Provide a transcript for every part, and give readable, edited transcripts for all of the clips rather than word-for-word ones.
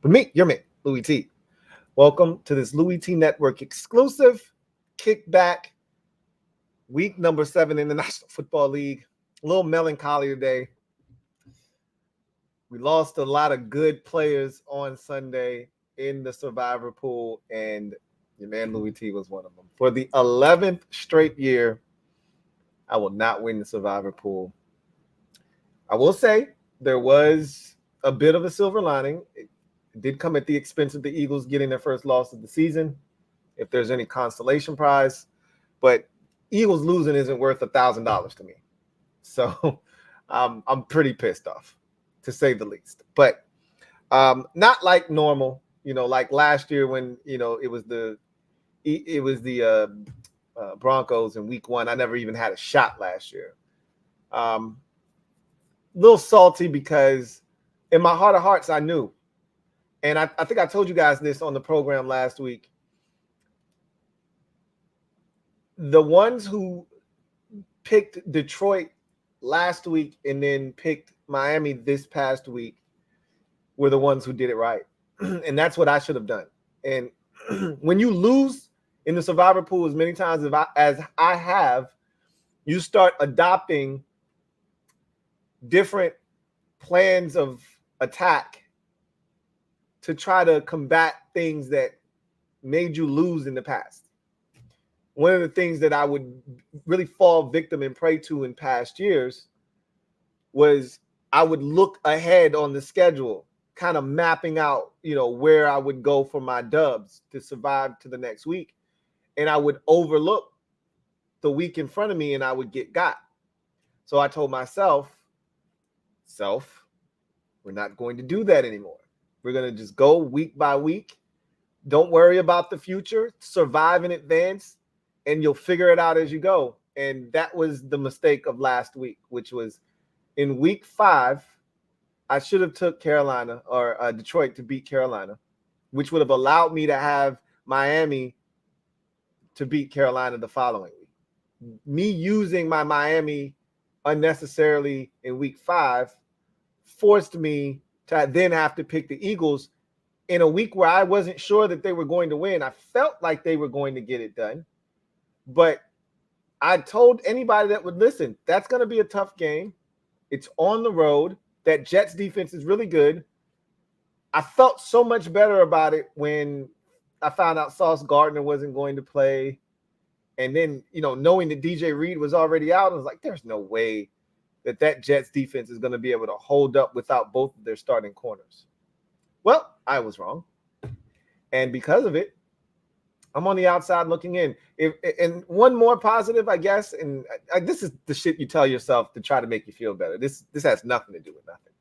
me, your man, Louie T. Welcome to this LouieTeeNetwork exclusive kickback week number 7 in the National Football League. A little melancholy today. We lost a lot of good players on Sunday in the survivor pool, and your man Louie T was one of them. For the 11th straight year, I will not win the survivor pool. I will say there was a bit of a silver lining. It did come at the expense of the Eagles getting their first loss of the season, if there's any consolation prize. But Eagles losing isn't worth $1,000 to me. So I'm pretty pissed off, to say the least. But not like normal, like last year when, it was the Broncos in week 1. I never even had a shot last year. Little salty because in my heart of hearts, I knew. And I think I told you guys this on the program last week. The ones who picked Detroit last week and then picked Miami this past week were the ones who did it right. And that's what I should have done. And when you lose in the survivor pool as many times as I have, you start adopting different plans of attack to try to combat things that made you lose in the past. One of the things that I would really fall victim and prey to in past years was I would look ahead on the schedule, kind of mapping out, where I would go for my dubs to survive to the next week. And I would overlook the week in front of me and I would get got. So I told myself, we're not going to do that anymore. We're going to just go week by week. Don't worry about the future. Survive in advance, and you'll figure it out as you go. And that was the mistake of last week, which was in week 5, I should have took Carolina or Detroit to beat Carolina, which would have allowed me to have Miami to beat Carolina the following week. Me using my Miami unnecessarily in week 5 forced me to then have to pick the Eagles in a week where I wasn't sure that they were going to win. I felt like they were going to get it done. But I told anybody that would listen, that's going to be a tough game. It's on the road. That Jets defense is really good. I felt so much better about it when I found out Sauce Gardner wasn't going to play. And then, knowing that DJ Reed was already out, I was like, there's no way that Jets defense is going to be able to hold up without both of their starting corners. Well, I was wrong. And because of it, I'm on the outside looking in. And one more positive, I guess, and this is the shit you tell yourself to try to make you feel better. This has nothing to do with nothing.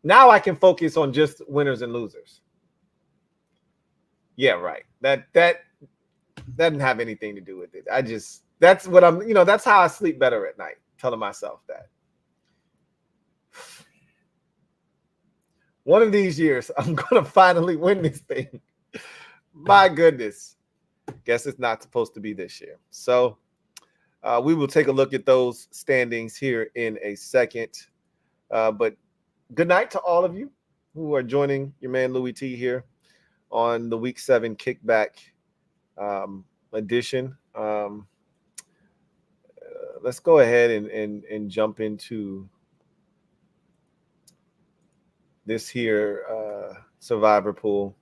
Now I can focus on just winners and losers. Yeah, right. That doesn't have anything to do with it. That's what I'm, that's how I sleep better at night, telling myself that. One of these years, I'm going to finally win this thing. My goodness. Guess it's not supposed to be this year. So we will take a look at those standings here in a second. But good night to all of you who are joining your man Louie T here on the Week 7 Kickback edition. Let's go ahead and jump into this here survivor pool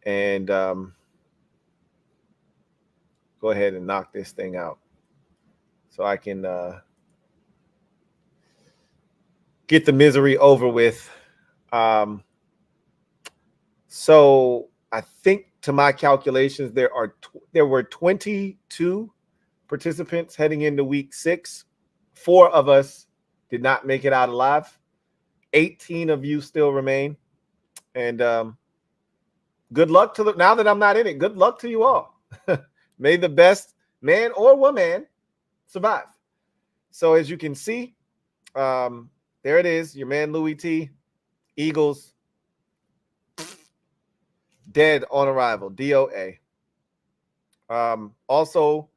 and go ahead and knock this thing out so I can get the misery over with. So I think to my calculations, there were 22 participants heading into week 6. 4 of us did not make it out alive. 18 of you still remain. And good luck to now that I'm not in it. Good luck to you all. May the best man or woman survive. So as you can see, there it is. Your man Louie T. Eagles. Dead on arrival. DOA. Also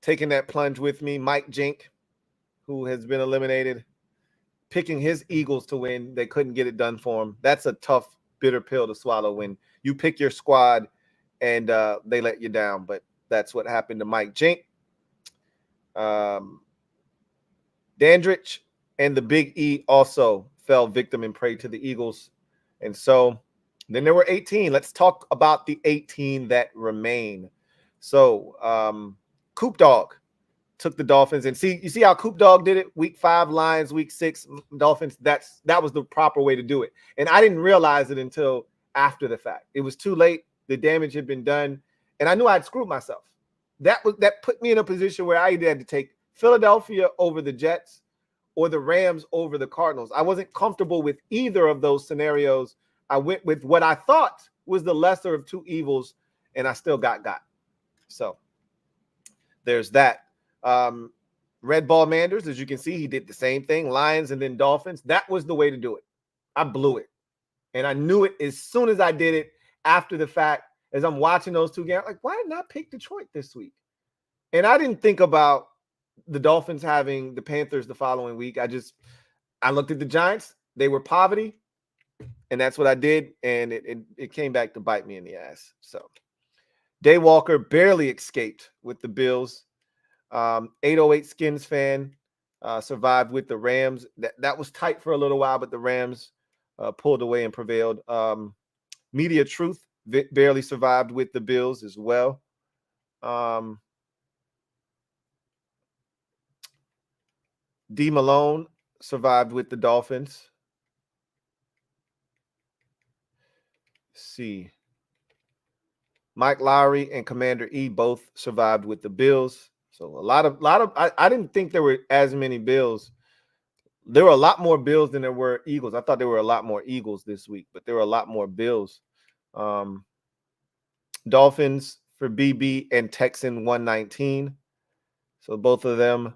taking that plunge with me, Mike Jink, who has been eliminated, picking his Eagles to win. They couldn't get it done for him. That's a tough bitter pill to swallow when you pick your squad and they let you down. But that's what happened to Mike Jink. Dandridge and the Big E also fell victim and prey to the Eagles. And so then there were 18. Let's talk about the 18 that remain. So Coop Dog took the Dolphins, and you see how Coop Dog did it? Week 5 Lions, week 6 Dolphins. That was the proper way to do it. And I didn't realize it until after the fact. It was too late. The damage had been done, and I knew I'd screwed myself. That put me in a position where I either had to take Philadelphia over the Jets or the Rams over the Cardinals. I wasn't comfortable with either of those scenarios. I went with what I thought was the lesser of two evils, and I still got. So there's that. Red Ball Manders, as you can see, he did the same thing. Lions and then Dolphins. That was the way to do it. I blew it. And I knew it as soon as I did it after the fact, as I'm watching those two games. Like, why didn't I pick Detroit this week? And I didn't think about the Dolphins having the Panthers the following week. I looked at the Giants. They were poverty. And that's what I did. And it came back to bite me in the ass. So Day Walker barely escaped with the Bills. 808 Skins fan survived with the Rams. That was tight for a little while, but the Rams pulled away and prevailed. Media Truth barely survived with the Bills as well. D Malone survived with the Dolphins. Let's see. Mike Lowry and Commander E both survived with the Bills. So a lot of I didn't think there were as many Bills. There were a lot more Bills than there were Eagles. I thought there were a lot more Eagles this week, but there were a lot more Bills. Dolphins for BB and Texan 119. So both of them,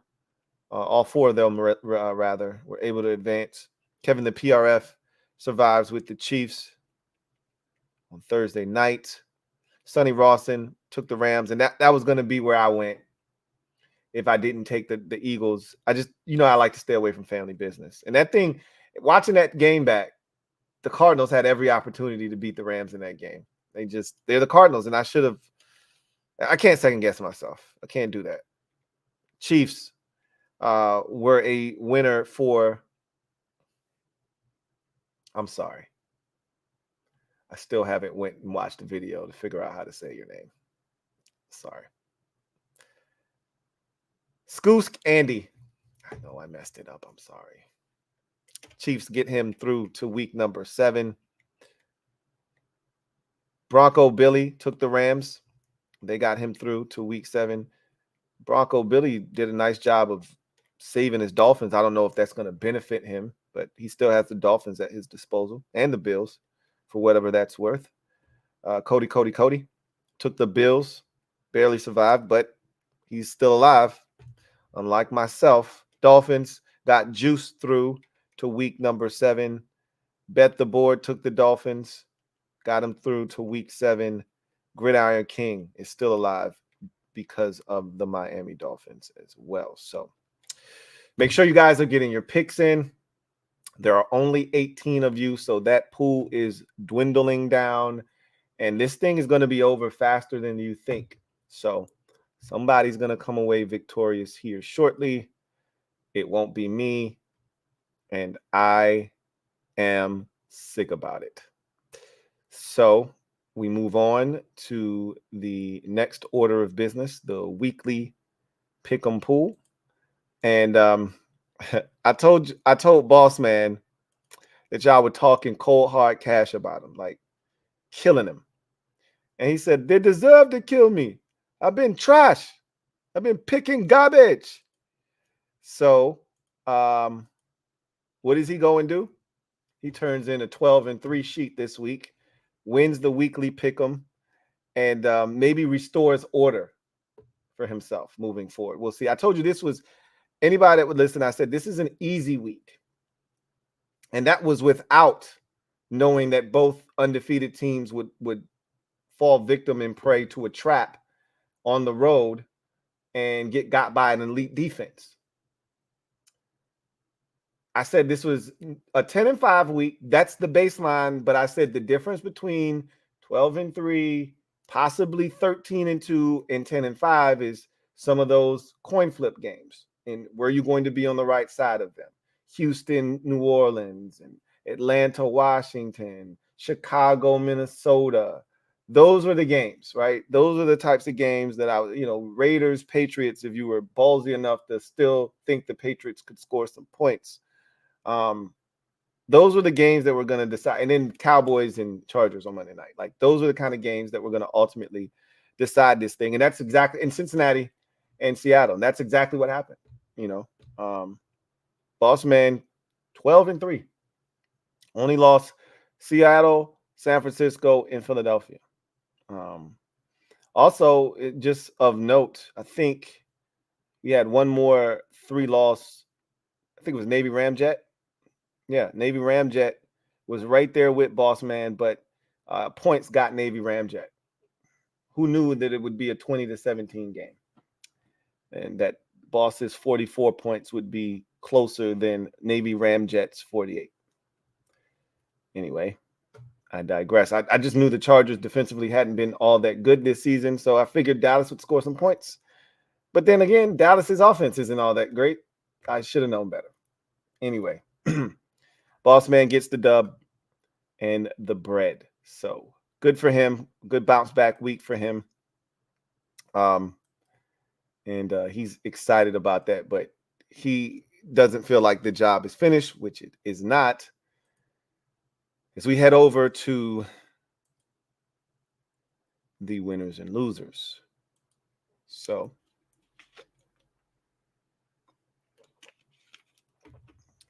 all four of them rather, were able to advance. Kevin the PRF survives with the Chiefs on Thursday night. Sonny Rawson took the Rams, and that was going to be where I went if I didn't take the Eagles. I like to stay away from family business. And that thing, watching that game back, the Cardinals had every opportunity to beat the Rams in that game. They're the Cardinals, and I can't second guess myself. I can't do that. Chiefs were a winner for, I'm sorry. I still haven't went and watched the video to figure out how to say your name. Sorry. Skoosk Andy. I know I messed it up. I'm sorry. Chiefs get him through to week number 7. Bronco Billy took the Rams. They got him through to week 7. Bronco Billy did a nice job of saving his Dolphins. I don't know if that's going to benefit him, but he still has the Dolphins at his disposal and the Bills for whatever that's worth. Cody took the Bills, barely survived, but he's still alive. Unlike myself, Dolphins got juiced through to week number 7. Bet the Board took the Dolphins, got him through to week 7. Gridiron King is still alive because of the Miami Dolphins as well. So make sure you guys are getting your picks in. There are only 18 of you, so that pool is dwindling down, and this thing is going to be over faster than you think. So somebody's going to come away victorious here shortly. It won't be me, and I am sick about it. So we move on to the next order of business, the weekly pick'em pool. And I told Boss Man that y'all were talking cold hard cash about him, like killing him. And he said, they deserve to kill me. I've been trash. I've been picking garbage. So what does he go and do? He turns in a 12-3 sheet this week, wins the weekly pick'em, and maybe restores order for himself moving forward. We'll see. I told you this was, anybody that would listen, I said this is an easy week. And that was without knowing that both undefeated teams would fall victim and prey to a trap on the road and get got by an elite defense. I said this was a 10-5 week. That's the baseline. But I said the difference between 12-3, possibly 13-2, and 10-5 is some of those coin flip games. And where you're going to be on the right side of them. Houston, New Orleans, and Atlanta, Washington, Chicago, Minnesota. Those were the games, right? Those are the types of games that Raiders, Patriots, if you were ballsy enough to still think the Patriots could score some points. Those were the games that were going to decide. And then Cowboys and Chargers on Monday night. Like, those are the kind of games that were going to ultimately decide this thing. And that's exactly in Cincinnati and Seattle. And that's exactly what happened. Boss man, 12-3. Only lost Seattle, San Francisco, and Philadelphia. Also, just of note, I think we had one more 3-loss. I think it was Navy Ramjet. Yeah, Navy Ramjet was right there with Boss Man, but points got Navy Ramjet. Who knew that it would be a 20-17 game? And that Boss's 44 points would be closer than Navy Ramjet's 48. Anyway, I digress. I just knew the Chargers defensively hadn't been all that good this season, so I figured Dallas would score some points. But then again, Dallas's offense isn't all that great. I should have known better. Anyway, Boss Man gets the dub and the bread. So good for him. Good bounce back week for him. And he's excited about that, but he doesn't feel like the job is finished, which it is not. As we head over to the winners and losers. So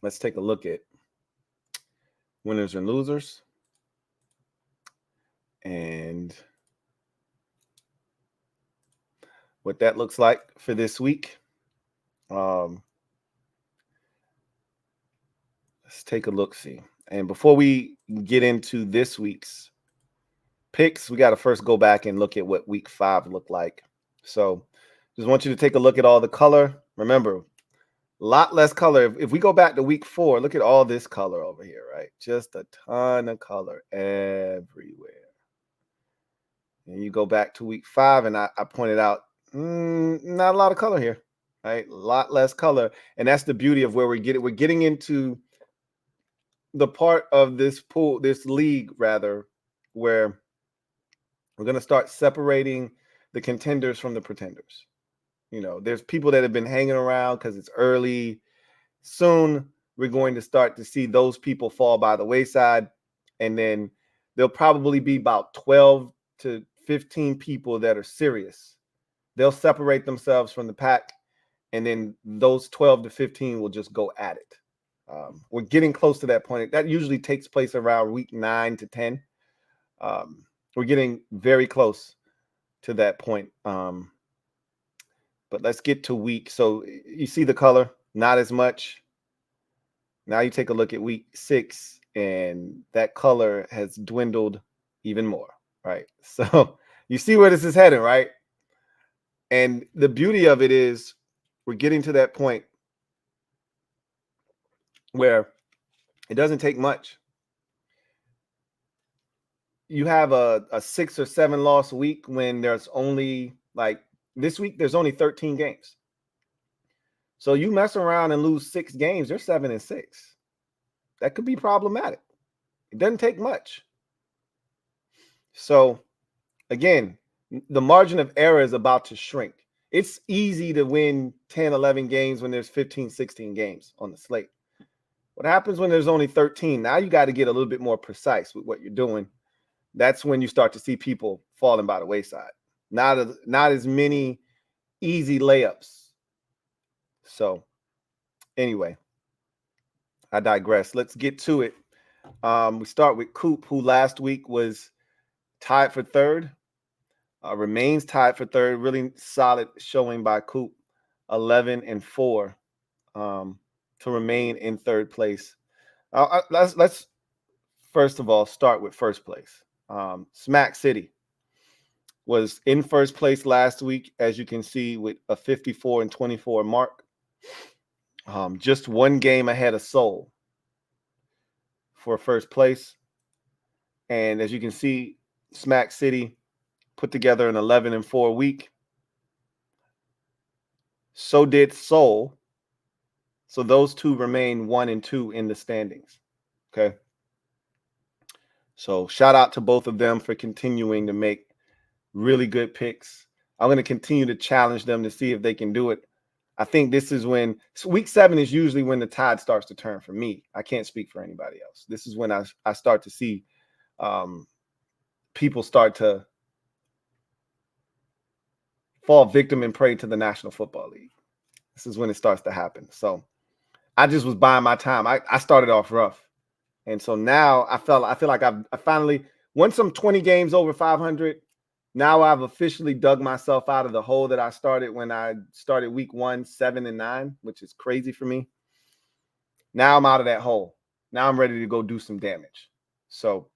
let's take a look at winners and losers. And what that looks like for this week. Let's take a look-see. And before we get into this week's picks, we got to first go back and look at what week 5 looked like. So just want you to take a look at all the color. Remember, a lot less color. If we go back to week 4, look at all this color over here, right? Just a ton of color everywhere. And you go back to week 5, and I pointed out, not a lot of color here, right? A lot less color. And that's the beauty of where we're getting into the part of this pool, this league rather, where we're going to start separating the contenders from the pretenders. There's people that have been hanging around because it's early. Soon we're going to start to see those people fall by the wayside. And then there'll probably be about 12 to 15 people that are serious. They'll separate themselves from the pack. And then those 12 to 15 will just go at it. We're getting close to that point. That usually takes place around week 9 to 10. We're getting very close to that point. But let's get to week. So you see the color, not as much. Now you take a look at week 6, and that color has dwindled even more, right? So you see where this is heading, right? And the beauty of it is we're getting to that point where it doesn't take much. You have a 6 or 7 loss week when there's only, like this week, there's only 13 games. So you mess around and lose 6 games, you're 7-6. That could be problematic. It doesn't take much. So again, the margin of error is about to shrink. It's easy to win 10, 11 games when there's 15, 16 games on the slate. What happens when there's only 13? Now you got to get a little bit more precise with what you're doing. That's when you start to see people falling by the wayside. Not as many easy layups. So anyway, I digress. Let's get to it. We start with Coop, who last week was tied for third. Remains tied for third. Really solid showing by Coop. 11-4. To remain in third place. Let's first of all start with first place. Smack City was in first place last week, as you can see, with a 54-24 mark. Just one game ahead of Seoul for first place. And as you can see, Smack City put together an 11-4 week. So did Seoul. So those two remain 1-2 in the standings. Okay. So shout out to both of them for continuing to make really good picks. I'm going to continue to challenge them to see if they can do it. I think this is when week 7 is usually when the tide starts to turn for me. I can't speak for anybody else. This is when I start to see people start to fall victim and prey to the National Football League. This is when it starts to happen. So I just was buying my time. I started off rough. And so now I feel like I finally, once I'm 20 games over 500, now I've officially dug myself out of the hole that I started when I started week 1, 7-9, which is crazy for me. Now I'm out of that hole. Now I'm ready to go do some damage. So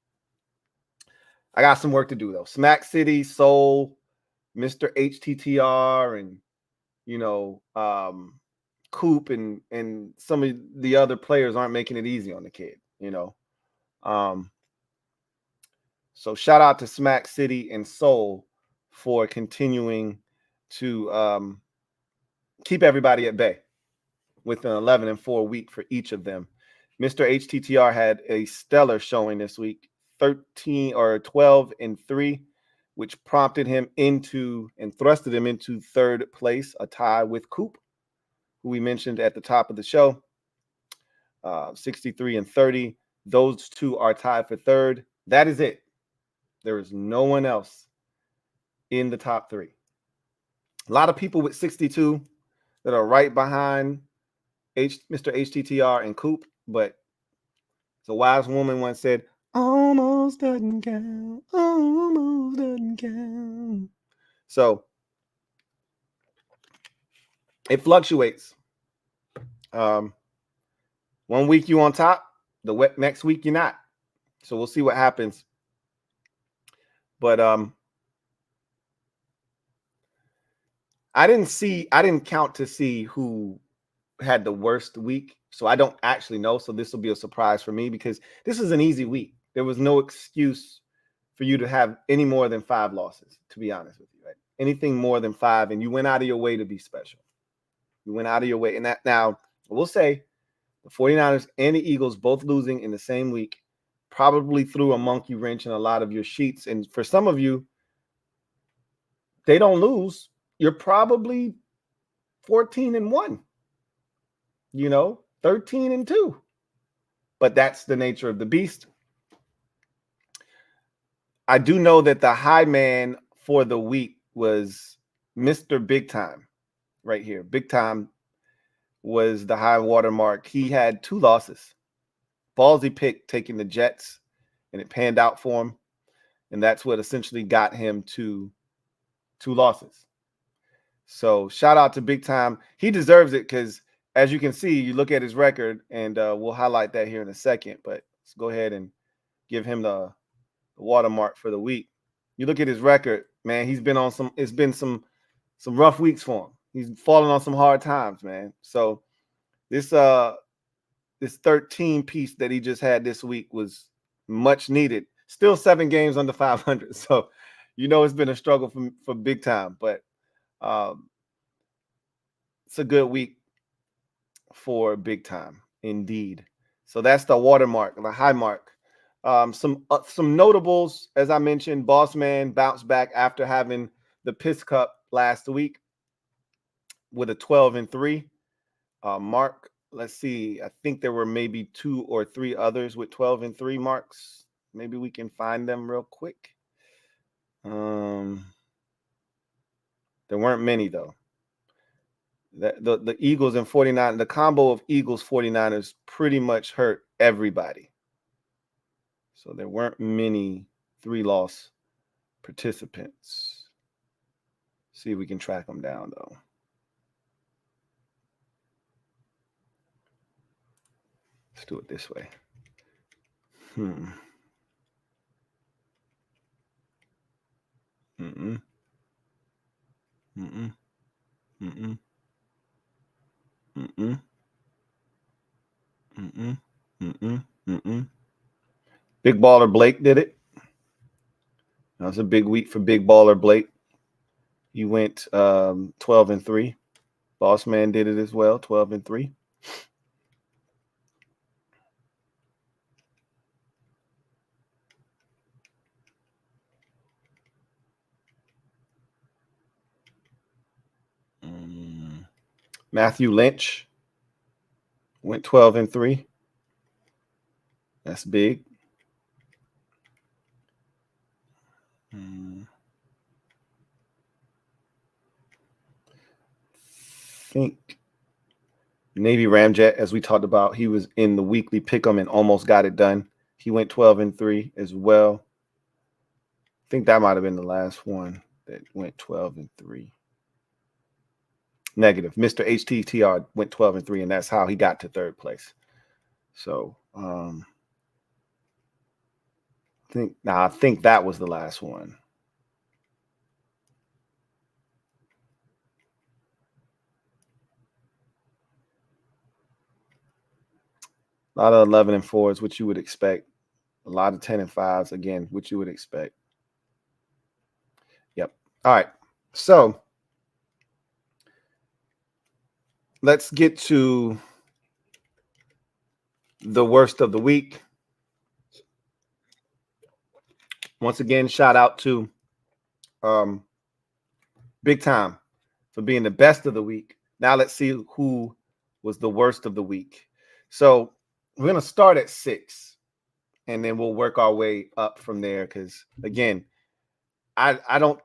I got some work to do though. Smack City, Seoul, Mr. HTTR, and Coop and some of the other players aren't making it easy on the kid, So shout out to Smack City and Seoul for continuing to keep everybody at bay with an 11-4 week for each of them. Mr. HTTR had a stellar showing this week, 12-3, which prompted him into and thrusted him into third place, a tie with Coop, who we mentioned at the top of the show, 63-30. Those two are tied for third. That is it. There is no one else in the top 3. A lot of people with 62 that are right behind Mr. HTTR and Coop, but a wise woman once said, almost doesn't count, almost doesn't count. So it fluctuates. 1 week you on top, the next week you're not. So we'll see what happens. But I didn't count to see who had the worst week. So I don't actually know. So this will be a surprise for me because this is an easy week. There was no excuse for you to have any more than 5 losses, to be honest with you, right? Anything more than 5, and you went out of your way to be special. You went out of your way. And that now, we'll say the 49ers and the Eagles both losing in the same week probably threw a monkey wrench in a lot of your sheets. And for some of you, they don't lose. You're probably 14-1. 13-2. But that's the nature of the beast. I do know that the high man for the week was Mr. Big Time right here. Big Time was the high watermark. He had 2 losses. Ballsy pick taking the Jets, and it panned out for him. And that's what essentially got him to 2 losses. So shout out to Big Time. He deserves it because, as you can see, you look at his record, and we'll highlight that here in a second. But let's go ahead and give him the watermark for the week. You look at his record, man. He's been on some. It's been some rough weeks for him. He's fallen on some hard times, man. So this 13 piece that he just had this week was much needed. Still 7 games under 500. So it's been a struggle for Big Time, but it's a good week for Big Time indeed. So that's the watermark, the high mark. Some notables, as I mentioned, Boss Man bounced back after having the Piss Cup last week with a 12-3 mark. Let's see. I think there were maybe 2 or 3 others with 12-3 marks. Maybe we can find them real quick. There weren't many though. The Eagles and 49, the combo of Eagles 49ers pretty much hurt everybody. So there weren't many 3-loss participants. See if we can track them down though. Let's do it this way. Big Baller Blake did it. That was a big week for Big Baller Blake. He went 12-3. Boss Man did it as well, 12-3. Matthew Lynch went 12-3. That's big. Think Navy Ramjet, as we talked about, he was in the weekly pick'em and almost got it done. He went 12-3 as well. I think that might have been the last one that went 12-3. Negative. Mr. HTTR went 12-3, and that's how he got to third place. So I think that was the last one. A lot of 11 and 4s, which you would expect. A lot of 10 and 5s, again, which you would expect. Yep. All right. So let's get to the worst of the week. Once again, shout out to Big Time for being the best of the week. Now let's see who was the worst of the week. So we're going to start at 6, and then we'll work our way up from there. Because, again, I don't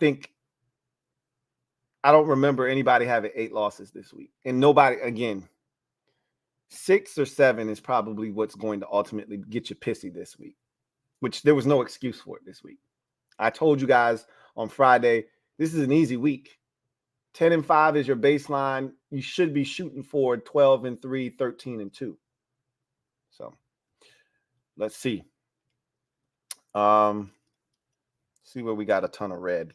remember anybody having 8 losses this week. And nobody, again, 6 or 7 is probably what's going to ultimately get you pissy this week, which there was no excuse for it this week. I told you guys on Friday, this is an easy week. 10 and 5 is your baseline. You should be shooting for 12-3, 13-2. So let's see. See where we got a ton of red.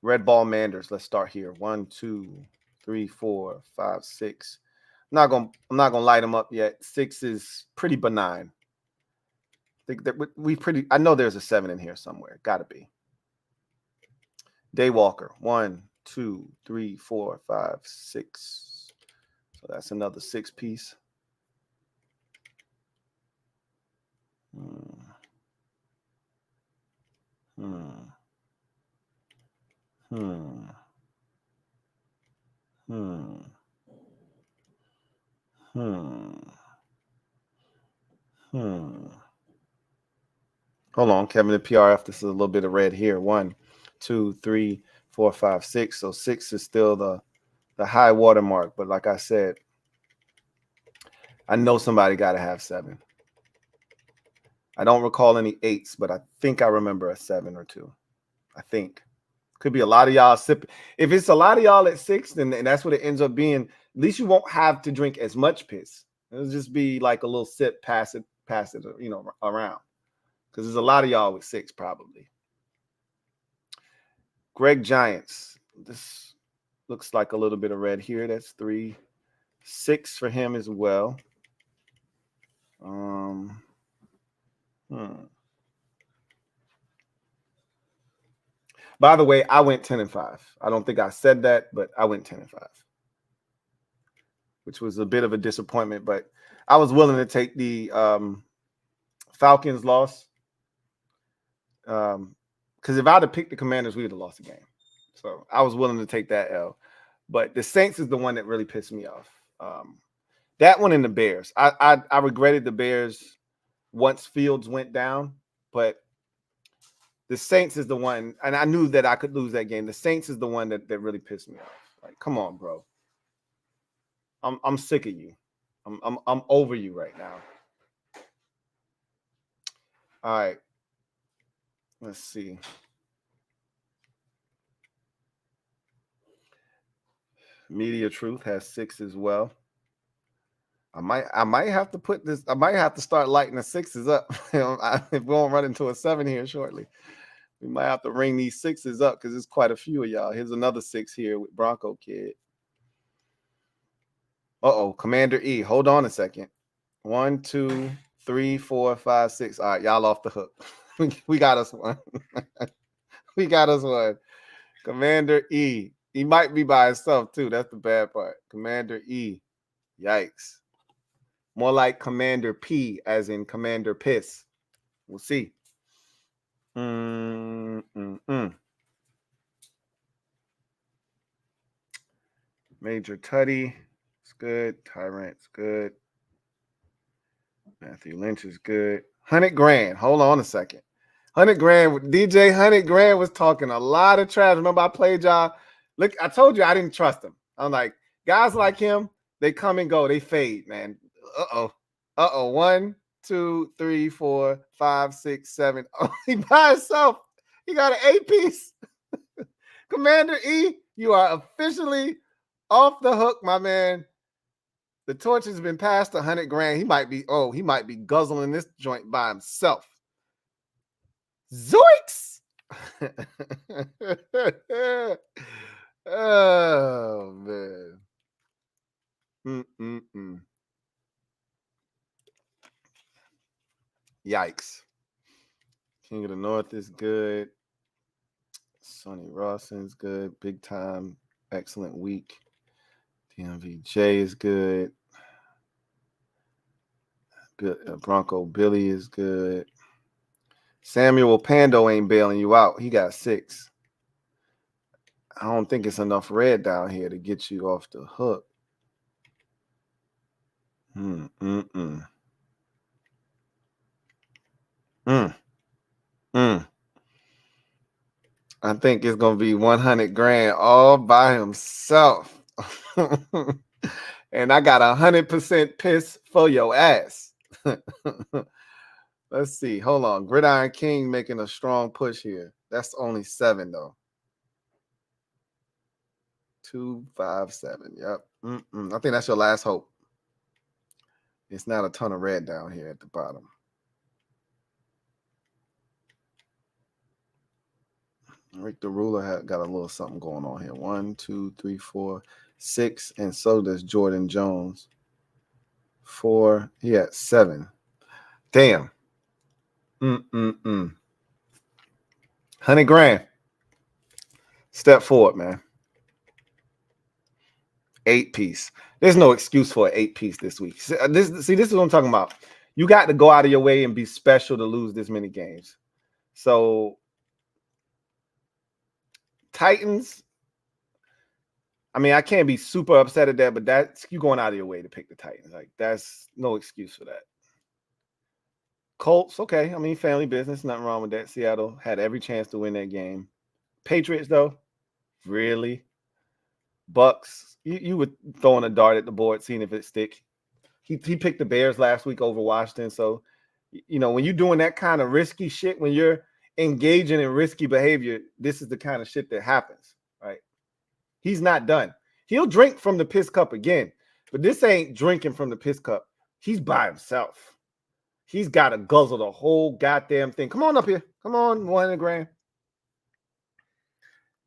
Red ball Manders. Let's start here. 1, 2, 3, 4, 5, 6. I'm not gonna light them up yet. 6 is pretty benign. I think that I know there's a 7 in here somewhere. Gotta be. Daywalker. 1, 2, 3, 4, 5, 6. So that's another 6 piece. Hold on, Kevin, the PRF. This is a little bit of red here. 1, 2, 3, 4, 5, 6. So 6 is still the high water mark. But like I said, I know somebody got to have 7. I don't recall any 8s, but I think I remember a 7 or 2. I think. Could be a lot of y'all sipping. If it's a lot of y'all at 6, then that's what it ends up being. At least you won't have to drink as much piss. It'll just be like a little sip, pass it, around. Because there's a lot of y'all with 6 probably. Greg Giants. This looks like a little bit of red here. That's 3. 6 for him as well. By the way, I went 10 and 5. I don't think I said that, but I went 10 and 5, which was a bit of a disappointment. But I was willing to take the Falcons loss because if I'd have picked the Commanders, we would have lost the game. So I was willing to take that L. But the Saints is the one that really pissed me off. That one and the Bears. I regretted the Bears once Fields went down, but the Saints is the one, and I knew that I could lose that game. The Saints is the one that really pissed me off. Like, come on, bro. I'm sick of you. I'm over you right now. All right. Let's see. Media Truth has 6 as well. I might have to put this. I might have to start lighting the 6s up. If we don't run into a 7 here shortly, we might have to ring these 6s up because there's quite a few of y'all. Here's another 6 here with Bronco Kid. Commander E. Hold on a second. 1, 2, 3, 4, 5, 6. All right, y'all off the hook. We got us one. We got us one. Commander E. He might be by himself too. That's the bad part. Commander E. Yikes. More like Commander P, as in Commander Piss. We'll see. Major Tutty. It's good. Tyrant's good. Matthew Lynch is good. 100 grand. Hold on a second. 100 grand. DJ 100 grand was talking a lot of trash. Remember, I played y'all. Look, I told you I didn't trust him. I'm like, guys like him, they come and go. They fade, man. Uh-oh. 1, 2, 3, 4, 5, 6, 7. Oh, he by himself. He got an 8-piece. Commander E, you are officially off the hook, my man. The torch has been passed 100 grand. He might be guzzling this joint by himself. Zoinks! Oh, man. Yikes. King of the North is good. Sonny Rawson's good. Big time. Excellent week. DMVJ is good. Bronco Billy is good. Samuel Pando ain't bailing you out. He got 6. I don't think it's enough red down here to get you off the hook. I think it's going to be 100 grand all by himself. And I got 100% piss for your ass. Let's see. Hold on. Gridiron King making a strong push here. That's only 7, though. 2, 5, 7. Yep. I think that's your last hope. It's not a ton of red down here at the bottom. Rick the Ruler got a little something going on here. 1, 2, 3, 4, 6, and so does Jordan Jones. 4. He had 7. Damn. 100 grand. Step forward, man. 8-piece. There's no excuse for an 8-piece this week. This is what I'm talking about. You got to go out of your way and be special to lose this many games. So Titans, I mean, I can't be super upset at that, but that's you going out of your way to pick the Titans. Like, that's no excuse for that. Colts, okay. I mean, family business, nothing wrong with that. Seattle had every chance to win that game. Patriots, though, really? Bucks, you were throwing a dart at the board, seeing if it stick. He picked the Bears last week over Washington. So, you know, when you're doing that kind of risky shit, when you're engaging in risky behavior, this is the kind of shit that happens, right? He's not done. He'll drink from the piss cup again, but this ain't drinking from the piss cup. He's by himself. He's got to guzzle the whole goddamn thing. Come on up here. Come on, 100 grand.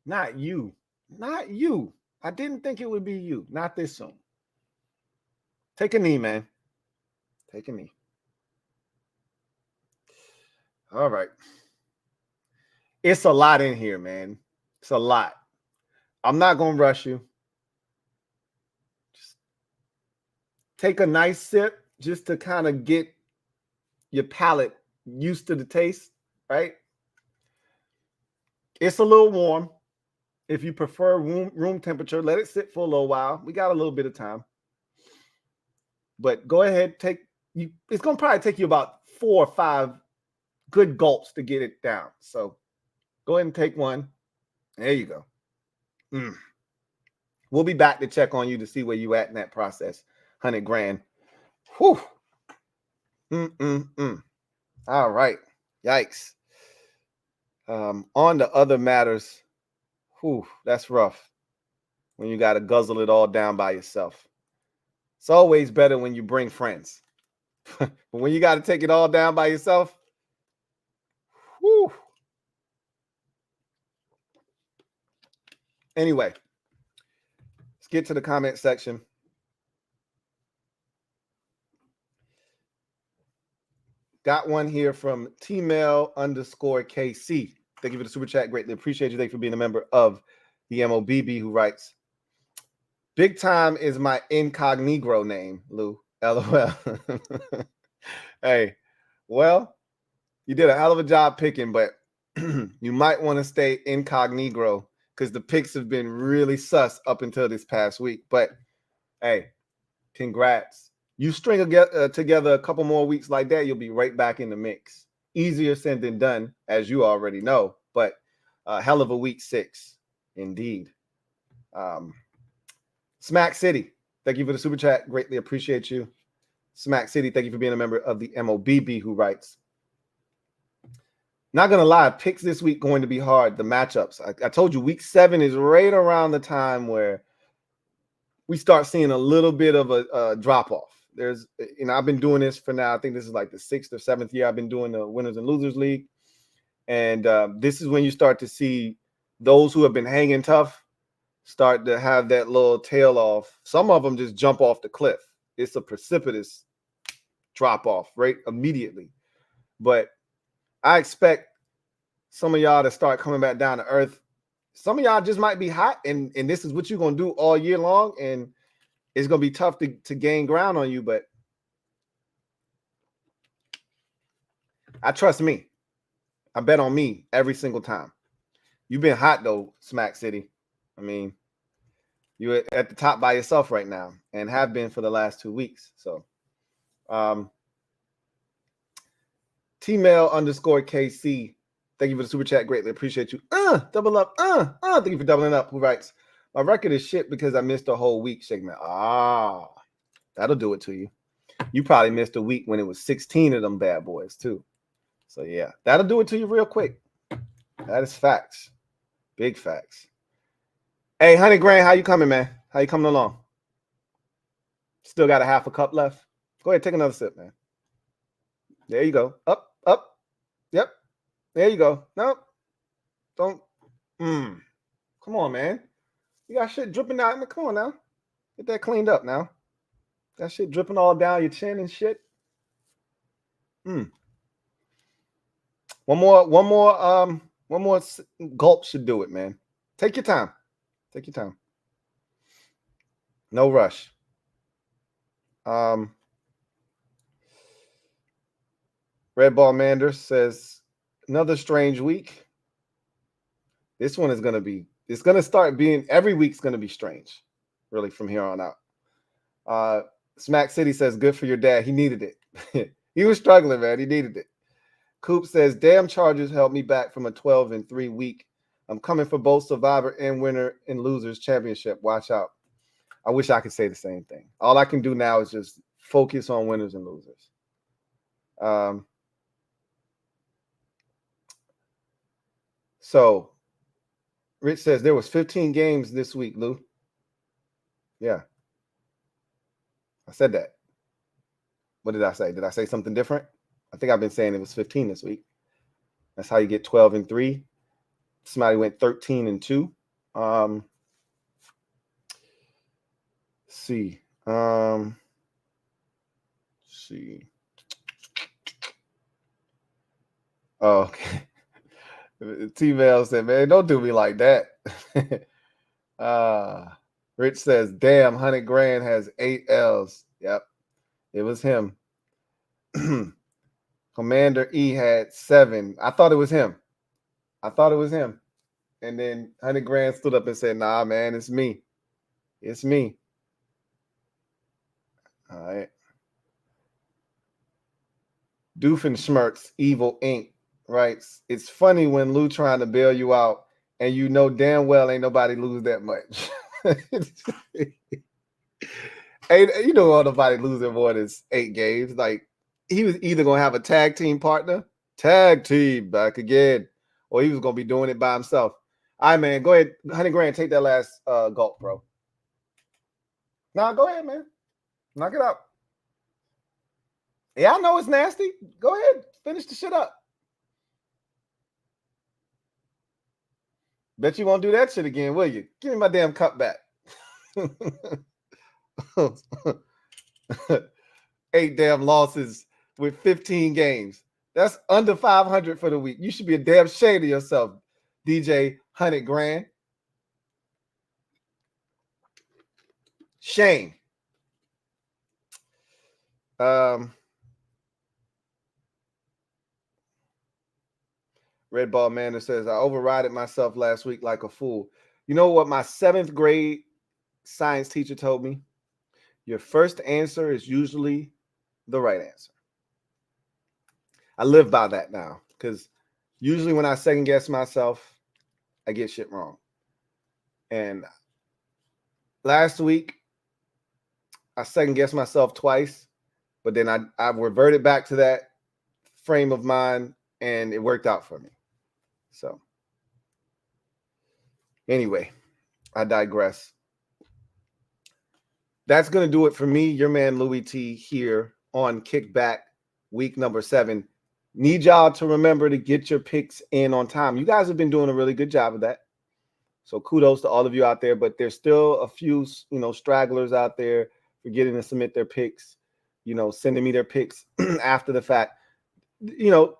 Not you. Not you. I didn't think it would be you. Not this soon. Take a knee, man. Take a knee. All right. It's a lot in here, man. It's a lot. I'm not going to rush you. Just take a nice sip just to kind of get your palate used to the taste, right? It's a little warm. If you prefer room temperature, let it sit for a little while. We got a little bit of time. But go ahead, it's going to probably take you about 4 or 5 good gulps to get it down. So go ahead and take one. There you go. We'll be back to check on you to see where you at in that process. 100 grand. Whew. All right. Yikes. On to other matters. Whew, that's rough when you got to guzzle it all down by yourself. It's always better when you bring friends. But when you got to take it all down by yourself, whew. Anyway, let's get to the comment section. Got one here from Tmail_KC. Thank you for the super chat. Greatly appreciate you. Thank you for being a member of the MOBB, who writes, Big Time is my incognito name, Lou. LOL. Hey, well, you did a hell of a job picking, but you might want to stay incognito because the picks have been really sus up until this past week. But hey, congrats. You string together a couple more weeks like that, you'll be right back in the mix. Easier said than done, as you already know, but a hell of a week 6, indeed. Smack City, thank you for the super chat. Greatly appreciate you. Smack City, thank you for being a member of the MOBB, who writes, not going to lie, picks this week going to be hard. The matchups. I told you week 7 is right around the time where we start seeing a little bit of a drop-off. There's, I've been doing this for now. I think this is like the 6th or 7th year I've been doing the Winners and Losers League. And this is when you start to see those who have been hanging tough start to have that little tail off. Some of them just jump off the cliff. It's a precipitous drop-off right immediately. But I expect some of y'all to start coming back down to earth. Some of y'all just might be hot, and this is what you're going to do all year long, and it's going to be tough to gain ground on you, but I trust me. I bet on me every single time. You've been hot, though, Smack City. I mean, you're at the top by yourself right now and have been for the last 2 weeks. So, Tmail_KC, thank you for the super chat. Greatly appreciate you. Double up. Thank you for doubling up. Who writes, my record is shit because I missed a whole week segment. That'll do it to you. You probably missed a week when it was 16 of them bad boys too. So yeah, that'll do it to you real quick. That is facts. Big facts. Hey, Honey Grand, how you coming, man? How you coming along? Still got a half a cup left. Go ahead, take another sip, man. There you go. Up. Yep. There you go. Nope. Don't. Come on, man. You got shit dripping out. Come on now. Get that cleaned up now. That shit dripping all down your chin and shit. One more gulp should do it, man. Take your time. Take your time. No rush. Red Ball Mander says, another strange week. This one is going to be, it's going to start being, every week's going to be strange, really, from here on out. Smack City says, good for your dad. He needed it. He was struggling, man. He needed it. Coop says, damn Chargers held me back from a 12-3 week. I'm coming for both Survivor and Winner and Losers Championship. Watch out. I wish I could say the same thing. All I can do now is just focus on winners and losers. So, Rich says there was 15 games this week, Lou. Yeah. I said that. What did I say? Did I say something different? I think I've been saying it was 15 this week. That's how you get 12-3. Somebody went 13-2. Let's see. Oh, okay. T-Mail said, man, don't do me like that. Rich says, damn, 100 grand has 8 L's. Yep, it was him. Commander E had 7. I thought it was him. And then 100 grand stood up and said, nah, man, it's me. It's me. All right. Doofenshmirtz, Evil Inc. writes, it's funny when Lou trying to bail you out and you know damn well ain't nobody lose that much. Hey, you know nobody losing more than 8 games. Like, he was either going to have a tag team partner, tag team back again, or he was going to be doing it by himself. All right, man, go ahead. 100 grand, take that last gulp, bro. Nah, go ahead, man. Knock it out. Yeah, I know it's nasty. Go ahead. Finish the shit up. Bet you won't do that shit again, will you? Give me my damn cup back. 8 damn losses with 15 games. That's under 500 for the week. You should be a damn shame of yourself, DJ 100 grand. Shame. Red Ball Manor says, I overrided myself last week like a fool. You know what my 7th grade science teacher told me? Your first answer is usually the right answer. I live by that now because usually when I second guess myself, I get shit wrong. And last week, I second guessed myself twice, but then I reverted back to that frame of mind and it worked out for me. So anyway, I digress. That's going to do it for me, your man Louie T here on Kickback week number 7. Need y'all to remember to get your picks in on time. You guys have been doing a really good job of that. So kudos to all of you out there, but there's still a few, stragglers out there forgetting to submit their picks, sending me their picks after the fact. You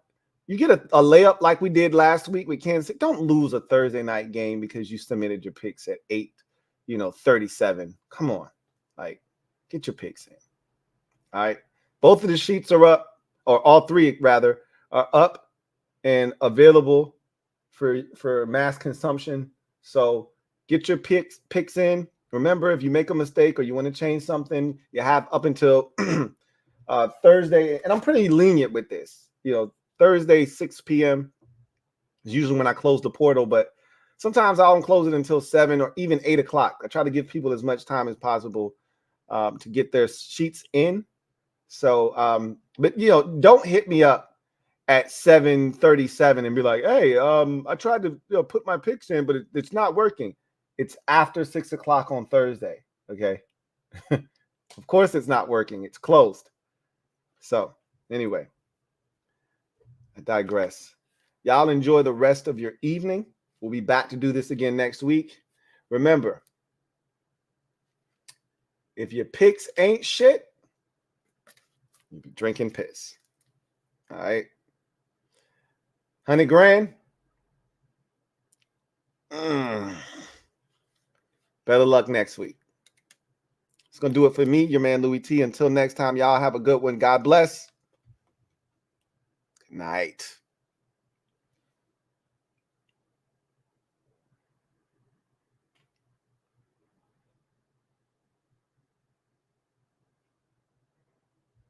get a layup like we did last week with Kansas City. Don't lose a Thursday night game because you submitted your picks at 8:37. Come on. Like, get your picks in. All right. Both of the sheets are up, or all 3 rather, are up and available for mass consumption. So get your picks in. Remember, if you make a mistake or you want to change something, you have up until Thursday. And I'm pretty lenient with this. Thursday, 6 p.m. is usually when I close the portal, but sometimes I don't close it until 7 or even 8 o'clock. I try to give people as much time as possible to get their sheets in. So, but don't hit me up at 7:37 and be like, hey, I tried to put my picks in, but it's not working. It's after 6 o'clock on Thursday. Okay. Of course it's not working. It's closed. So anyway, I digress. Y'all enjoy the rest of your evening. We'll be back to do this again next week. Remember, if your picks ain't shit, you be drinking piss. All right. 100 grand. Better luck next week. It's going to do it for me, your man Louie T. Until next time, y'all have a good one. God bless. Good night.